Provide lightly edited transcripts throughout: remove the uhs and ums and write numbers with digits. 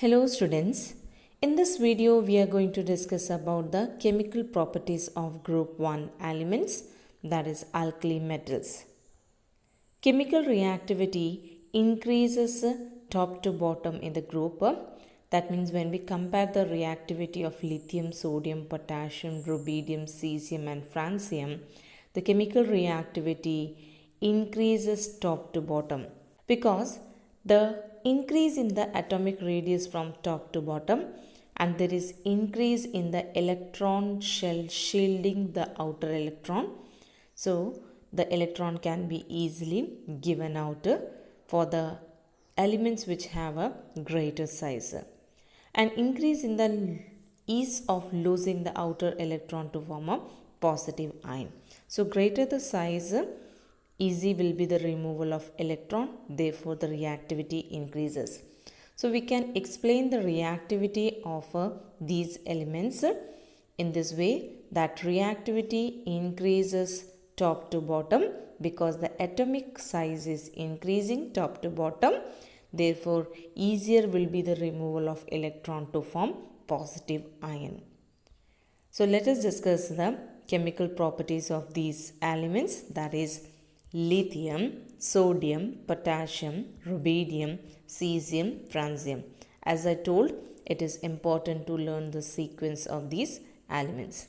Hello students, in this video we are going to discuss about the chemical properties of group 1 elements, that is alkali metals. Chemical reactivity increases top to bottom in the group. That means when we compare the reactivity of lithium, sodium, potassium, rubidium, cesium and francium, the chemical reactivity increases top to bottom because the increase in the atomic radius from top to bottom and there is increase in the electron shell shielding the outer electron. So the electron can be easily given out for the elements which have a greater size. An increase in the ease of losing the outer electron to form a positive ion. So greater the size, easy will be the removal of electron, therefore the reactivity increases. So we can explain the reactivity of these elements in this way, that reactivity increases top to bottom because the atomic size is increasing top to bottom, therefore easier will be the removal of electron to form positive ion. So let us discuss the chemical properties of these elements, that is lithium, sodium, potassium, rubidium, cesium, francium. As I told, it is important to learn the sequence of these elements.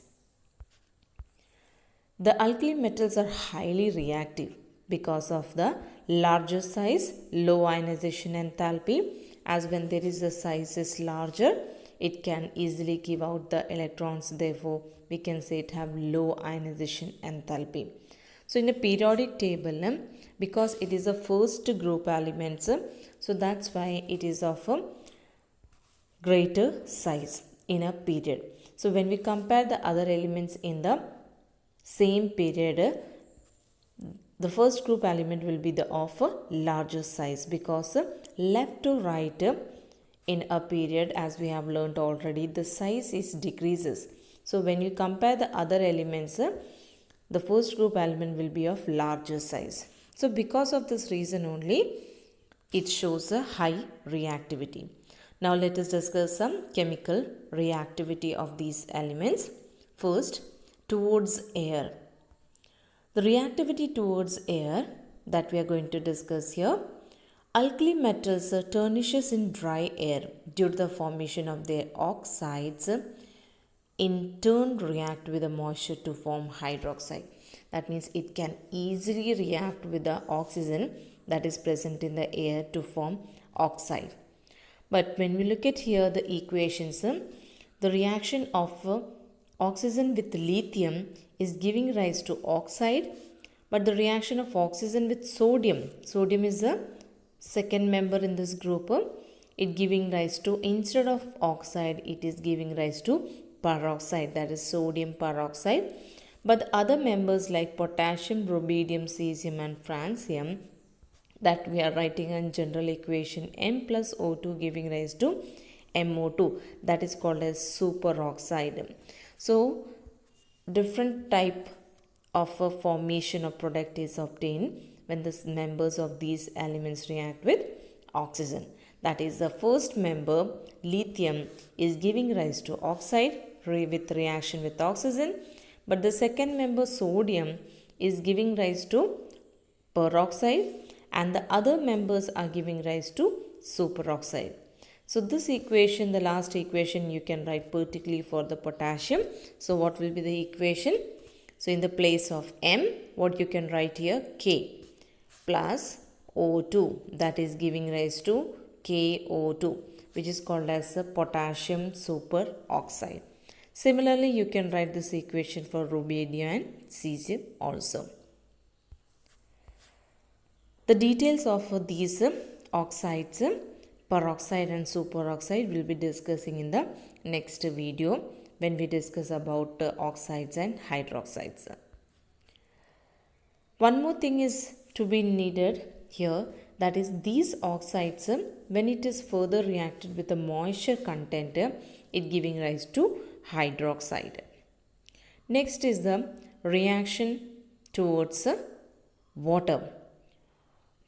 The alkali metals are highly reactive because of the larger size, low ionization enthalpy, as when there is the size is larger, it can easily give out the electrons, therefore we can say it have low ionization enthalpy. So in a periodic table, because it is a first group elements, so that's why it is of a greater size in a period. So when we compare the other elements in the same period, the first group element will be the of a larger size because left to right in a period, as we have learnt already, the size is decreases. So when you compare the other elements, the first group element will be of larger size. So because of this reason only, it shows a high reactivity. Now let us discuss some chemical reactivity of these elements. First, towards air. The reactivity towards air that we are going to discuss here. Alkali metals tarnishes in dry air due to the formation of their oxides, in turn react with the moisture to form hydroxide. That means it can easily react with the oxygen that is present in the air to form oxide. But when we look at here the equations, the reaction of oxygen with lithium is giving rise to oxide, but the reaction of oxygen with sodium is the second member in this group, it giving rise to, instead of oxide, it is giving rise to peroxide, that is sodium peroxide. But the other members like potassium, rubidium, cesium and francium, that we are writing in general equation M plus O2 giving rise to MO2, that is called as superoxide. So different type of a formation of product is obtained when the members of these elements react with oxygen. That is, the first member lithium is giving rise to oxide with reaction with oxygen, but the second member sodium is giving rise to peroxide and the other members are giving rise to superoxide. So this equation, the last equation, you can write particularly for the potassium. So what will be the equation? So in the place of M, what you can write here? K plus O2, that is giving rise to KO2, which is called as the potassium superoxide. Similarly, you can write this equation for rubidium and cesium also. The details of these oxides, peroxide and superoxide, will be discussing in the next video when we discuss about oxides and hydroxides. One more thing is to be needed here, that is these oxides, when it is further reacted with the moisture content, it giving rise to hydroxide. Next is the reaction towards water.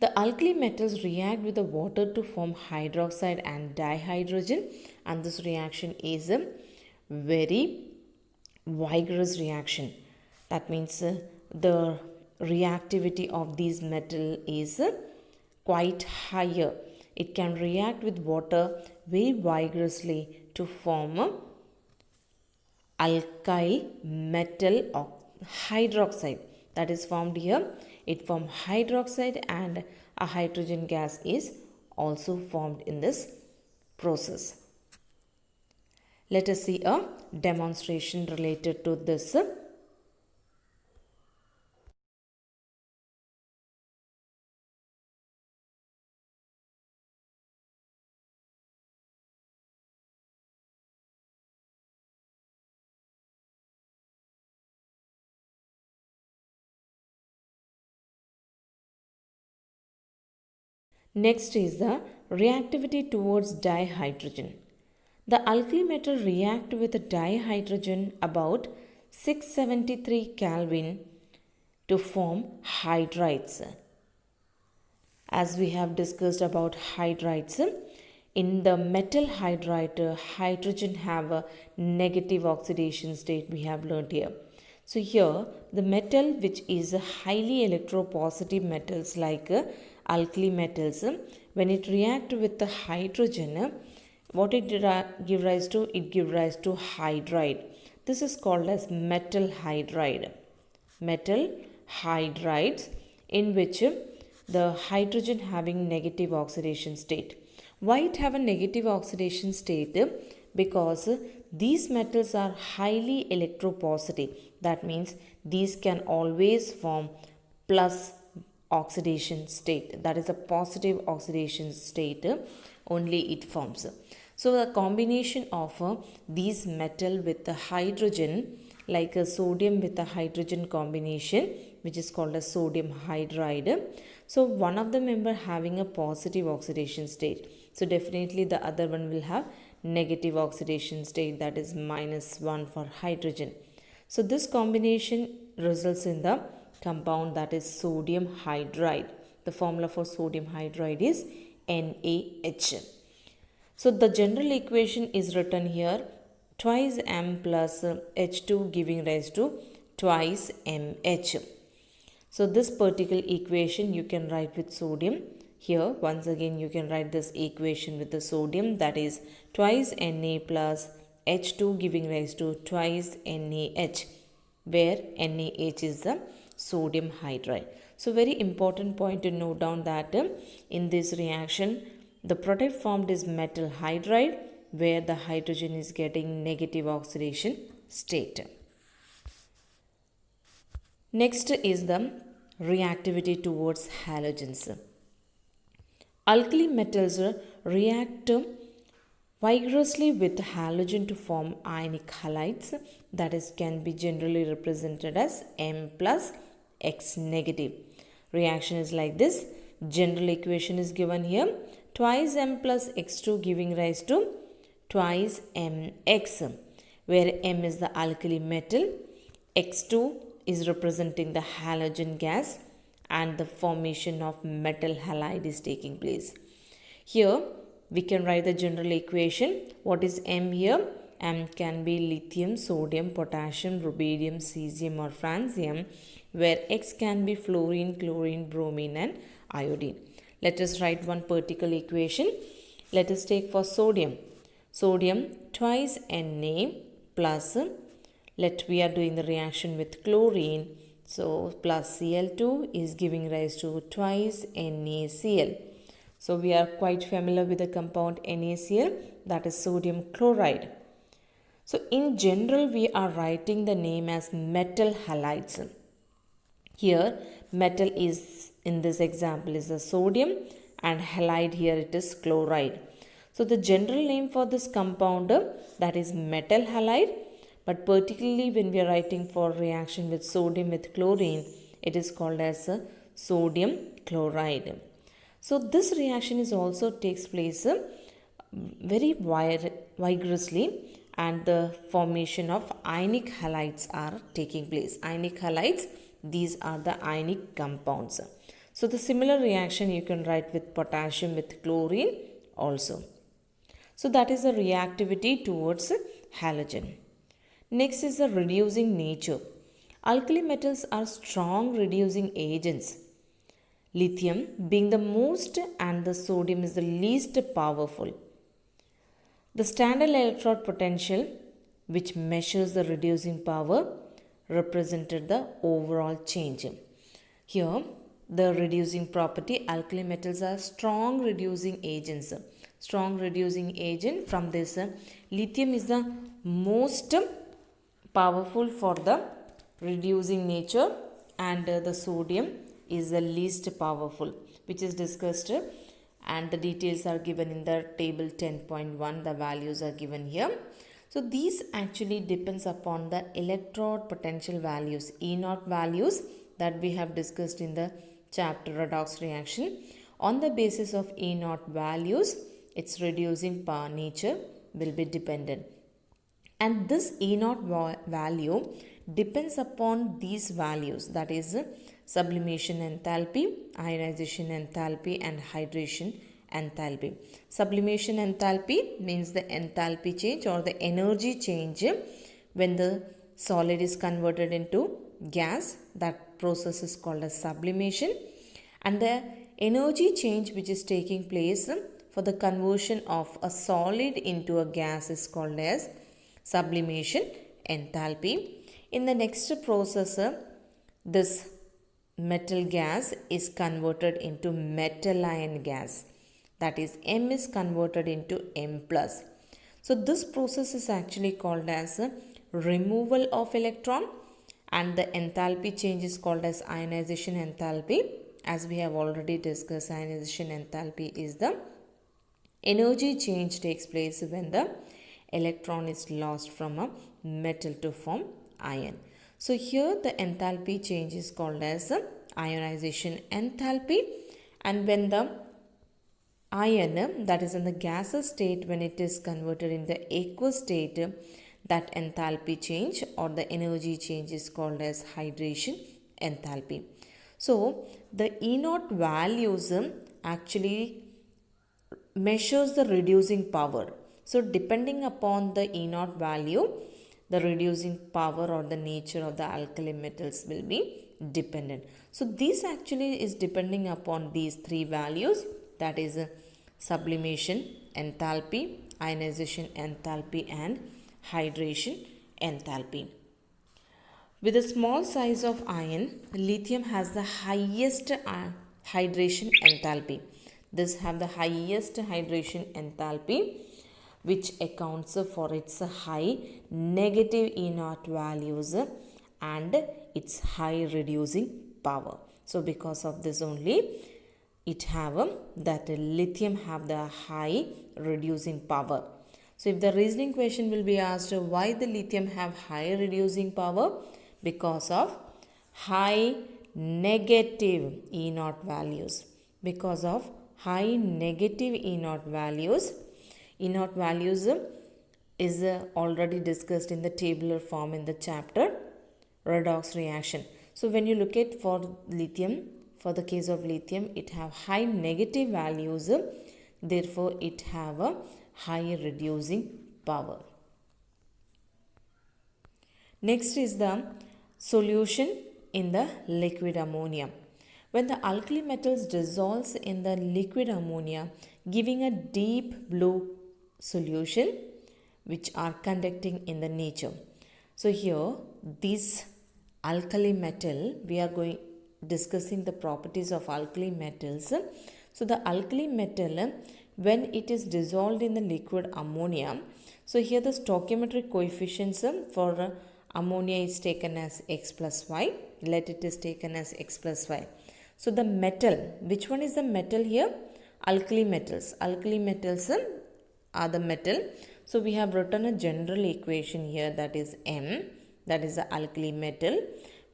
The alkali metals react with the water to form hydroxide and dihydrogen, and this reaction is a very vigorous reaction. That means the reactivity of these metal is quite higher. It can react with water very vigorously to form alkyl metal hydroxide that is formed here. It forms hydroxide and a hydrogen gas is also formed in this process. Let us see a demonstration related to this. Next is the reactivity towards dihydrogen. The alkali metal react with dihydrogen about 673 Kelvin to form hydrides. As we have discussed about hydrides, in the metal hydride, hydrogen have a negative oxidation state we have learned here. So here the metal which is highly electropositive metals like alkali metals, when it react with the hydrogen, what it give rise to? It give rise to hydride. This is called as metal hydride. Metal hydrides in which the hydrogen having negative oxidation state. Why it have a negative oxidation state? Because these metals are highly electropositive. That means these can always form plus oxidation state. That is a positive oxidation state only it forms. So the combination of these metal with the hydrogen, like a sodium with a hydrogen combination, which is called a sodium hydride. So one of the member having a positive oxidation state. So definitely the other one will have negative oxidation state, that is -1 for hydrogen. So this combination results in the compound that is sodium hydride. The formula for sodium hydride is NaH. So the general equation is written here, twice M plus H2 giving rise to twice MH. So this particular equation you can write with sodium. Here once again you can write this equation with the sodium, that is twice Na plus H2 giving rise to twice NaH, where NaH is the sodium hydride. So very important point to note down that in this reaction the product formed is metal hydride, where the hydrogen is getting negative oxidation state. Next is the reactivity towards halogens. Alkali metals react vigorously with halogen to form ionic halides, that is can be generally represented as M plus X negative. Reaction is like this. General equation is given here, twice M plus X2 giving rise to twice MX, where M is the alkali metal, X2 is representing the halogen gas, and the formation of metal halide is taking place. Here we can write the general equation. What is M here? M can be lithium, sodium, potassium, rubidium, cesium or francium, where X can be fluorine, chlorine, bromine and iodine. Let us write one particular equation. Let us take for sodium. Sodium twice Na plus, we are doing the reaction with chlorine. So plus Cl2 is giving rise to twice NaCl. So we are quite familiar with the compound NaCl, that is sodium chloride. So in general we are writing the name as metal halides. Here metal is in this example is the sodium and halide here it is chloride. So the general name for this compound that is metal halide, but particularly when we are writing for reaction with sodium with chlorine, it is called as sodium chloride. So this reaction is also takes place very vigorously, and the formation of ionic halides are taking place. Ionic halides, these are the ionic compounds. So the similar reaction you can write with potassium with chlorine also. So that is the reactivity towards halogen. Next is the reducing nature. Alkali metals are strong reducing agents. Lithium being the most and the sodium is the least powerful. The standard electrode potential, which measures the reducing power, represented the overall change. Here, the reducing property, alkali metals are strong reducing agents. Strong reducing agent from this, lithium is the most powerful for the reducing nature, and the sodium is the least powerful, which is discussed, and the details are given in the table 10.1. The values are given here. So these actually depends upon the electrode potential values, E0 values that we have discussed in the chapter redox reaction. On the basis of E0 values, its reducing power nature will be dependent. And this E0 value depends upon these values, that is sublimation enthalpy, ionization enthalpy, and hydration enthalpy. Sublimation enthalpy means the enthalpy change or the energy change when the solid is converted into gas. That process is called as sublimation. And the energy change which is taking place for the conversion of a solid into a gas is called as sublimation enthalpy. In the next process, this metal gas is converted into metal ion gas. That is, M is converted into M plus. So this process is actually called as removal of electron, and the enthalpy change is called as ionization enthalpy. As we have already discussed, ionization enthalpy is the energy change takes place when the electron is lost from a metal to form ion. So here the enthalpy change is called as ionization enthalpy, and when the ion, that is in the gaseous state, when it is converted in the aqueous state, that enthalpy change or the energy change is called as hydration enthalpy. So the E0 values actually measures the reducing power. So depending upon the E0 value, the reducing power or the nature of the alkali metals will be dependent. So this actually is depending upon these three values, that is sublimation enthalpy, ionization enthalpy, and hydration enthalpy. With a small size of ion, lithium has the highest hydration enthalpy. This have the highest hydration enthalpy, which accounts for its high negative E0 values and its high reducing power. So because of this only, it have that lithium have the high reducing power. So if the reasoning question will be asked, why the lithium have high reducing power? Because of high negative E0 values. Because of high negative E0 values. E0 values is already discussed in the tabular form in the chapter redox reaction. So when you look at for lithium, for the case of lithium, it have high negative values, therefore it have a high reducing power. Next is the solution in the liquid ammonia. When the alkali metals dissolves in the liquid ammonia, giving a deep blue solution which are conducting in the nature. So here this alkali metal, we are going discussing the properties of alkali metals. So the alkali metal, when it is dissolved in the liquid ammonia, so here the stoichiometric coefficients for ammonia is taken as x plus y. Let it is taken as x plus y. So the metal, which one is the metal here? Alkali metals. Alkali metals are the metal. So we have written a general equation here, that is M, that is the alkali metal,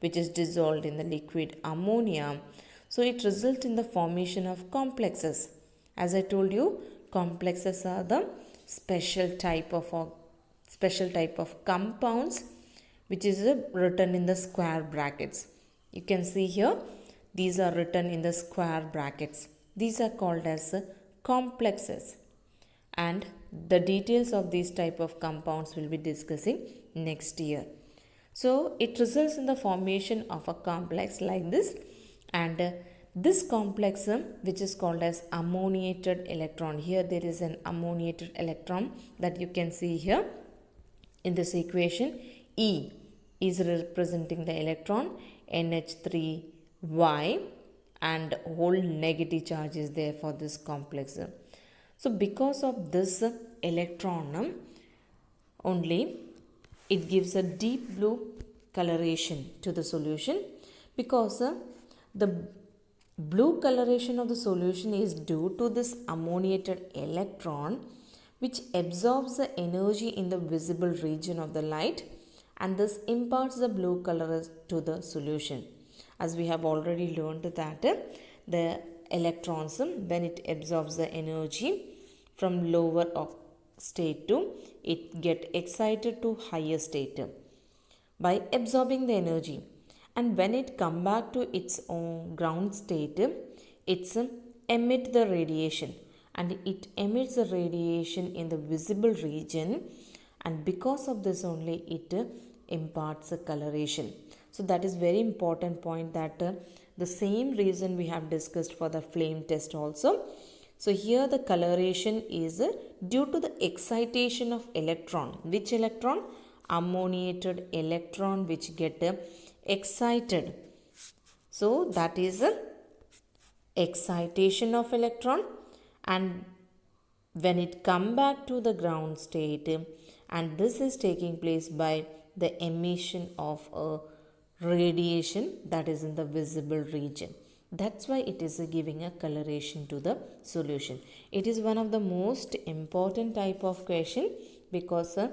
which is dissolved in the liquid ammonia. So it results in the formation of complexes. As I told you, complexes are the special type of compounds which is written in the square brackets. You can see here These are written in the square brackets. These are called as complexes, and the details of these type of compounds will be discussing next year. So it results in the formation of a complex like this, and this complex which is called as ammoniated electron. Here there is an ammoniated electron that you can see here in this equation. E is representing the electron, NH3Y, and whole negative charge is there for this complex. So because of this electron only, it gives a deep blue coloration to the solution, because the blue coloration of the solution is due to this ammoniated electron, which absorbs the energy in the visible region of the light and thus imparts the blue color to the solution. As we have already learned that the electrons, when it absorbs the energy from lower state to, it get excited to higher state by absorbing the energy, and when it come back to its own ground state, it's emit the radiation, and it emits the radiation in the visible region, and because of this only it imparts a coloration. So that is very important point, that the same reason we have discussed for the flame test also. So here the coloration is due to the excitation of electron. Which electron? Ammoniated electron, which get excited. So that is excitation of electron, and when it come back to the ground state, and this is taking place by the emission of a radiation that is in the visible region. That's why it is giving a coloration to the solution. It is one of the most important type of question, because a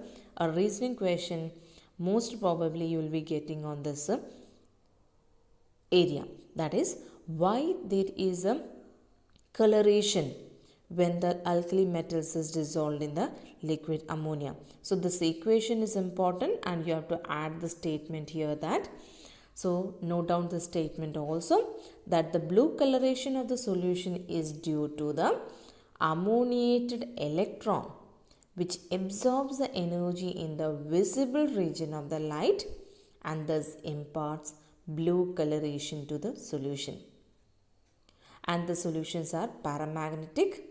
reasoning question most probably you will be getting on this area. That is why there is a coloration when the alkali metals is dissolved in the liquid ammonia. So this equation is important, and you have to add the statement here that. So note down the statement also, that the blue coloration of the solution is due to the ammoniated electron, which absorbs the energy in the visible region of the light and thus imparts blue coloration to the solution. And the solutions are paramagnetic.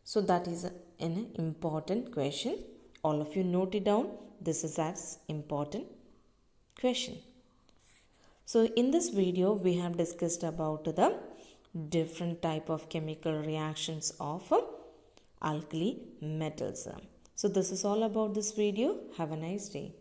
So that is an important question. All of you note it down. This is as important question. So in this video we have discussed about the different type of chemical reactions of alkali metals. So this is all about this video. Have a nice day.